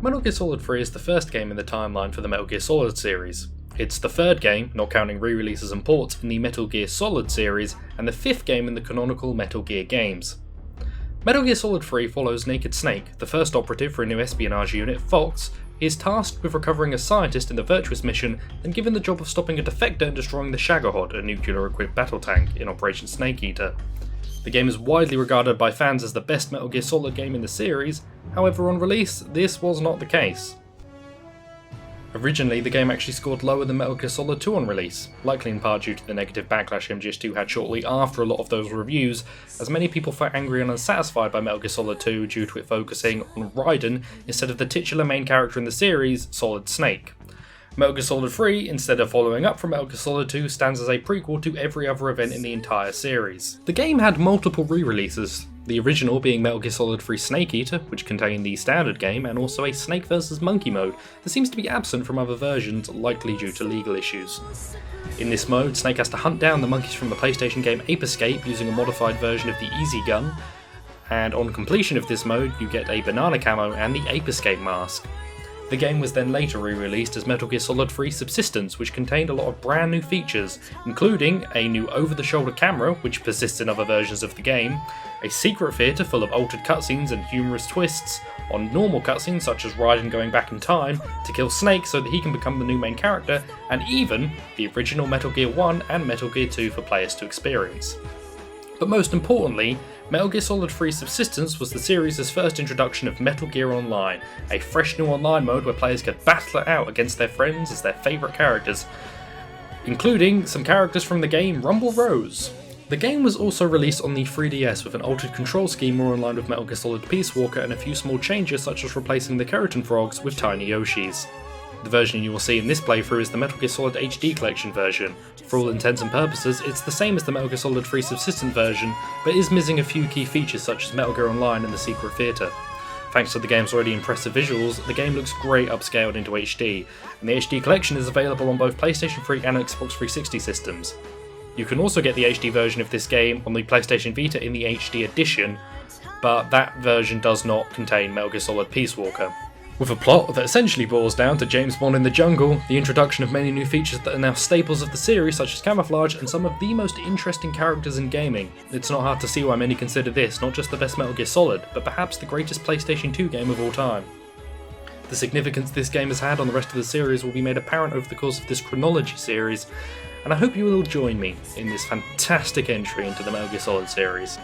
Metal Gear Solid 3 is the first game in the timeline for the Metal Gear Solid series. It's the third game, not counting re-releases and ports, in the Metal Gear Solid series, and the fifth game in the canonical Metal Gear games. Metal Gear Solid 3 follows Naked Snake, the first operative for a new espionage unit, Fox. He is tasked with recovering a scientist in the Virtuous mission and given the job of stopping a defector and destroying the Shagohod, a nuclear-equipped battle tank, in Operation Snake Eater. The game is widely regarded by fans as the best Metal Gear Solid game in the series, however on release, this was not the case. Originally, the game actually scored lower than Metal Gear Solid 2 on release, likely in part due to the negative backlash MGS3 had shortly after a lot of those reviews, as many people felt angry and unsatisfied by Metal Gear Solid 2 due to it focusing on Raiden instead of the titular main character in the series, Solid Snake. Metal Gear Solid 3, instead of following up from Metal Gear Solid 2, stands as a prequel to every other event in the entire series. The game had multiple re-releases, the original being Metal Gear Solid 3 Snake Eater, which contained the standard game, and also a Snake vs Monkey mode that seems to be absent from other versions, likely due to legal issues. In this mode, Snake has to hunt down the monkeys from the PlayStation game Ape Escape using a modified version of the Easy Gun, and on completion of this mode you get a banana camo and the Ape Escape mask. The game was then later re-released as Metal Gear Solid 3 Subsistence, which contained a lot of brand new features, including a new over-the-shoulder camera, which persists in other versions of the game, a secret theatre full of altered cutscenes and humorous twists on normal cutscenes such as Raiden going back in time to kill Snake so that he can become the new main character, and even the original Metal Gear 1 and Metal Gear 2 for players to experience. But most importantly, Metal Gear Solid 3 Subsistence was the series' first introduction of Metal Gear Online, a fresh new online mode where players could battle it out against their friends as their favourite characters, including some characters from the game Rumble Rose. The game was also released on the 3DS with an altered control scheme more in line with Metal Gear Solid Peace Walker and a few small changes such as replacing the Keratin Frogs with tiny Yoshis. The version you will see in this playthrough is the Metal Gear Solid HD Collection version. For all intents and purposes, it's the same as the Metal Gear Solid 3 Subsistent version, but is missing a few key features such as Metal Gear Online and the Secret Theatre. Thanks to the game's already impressive visuals, the game looks great upscaled into HD, and the HD Collection is available on both PlayStation 3 and Xbox 360 systems. You can also get the HD version of this game on the PlayStation Vita in the HD edition, but that version does not contain Metal Gear Solid Peace Walker. With a plot that essentially boils down to James Bond in the jungle, the introduction of many new features that are now staples of the series such as camouflage, and some of the most interesting characters in gaming, it's not hard to see why many consider this not just the best Metal Gear Solid, but perhaps the greatest PlayStation 2 game of all time. The significance this game has had on the rest of the series will be made apparent over the course of this chronology series, and I hope you will join me in this fantastic entry into the Metal Gear Solid series.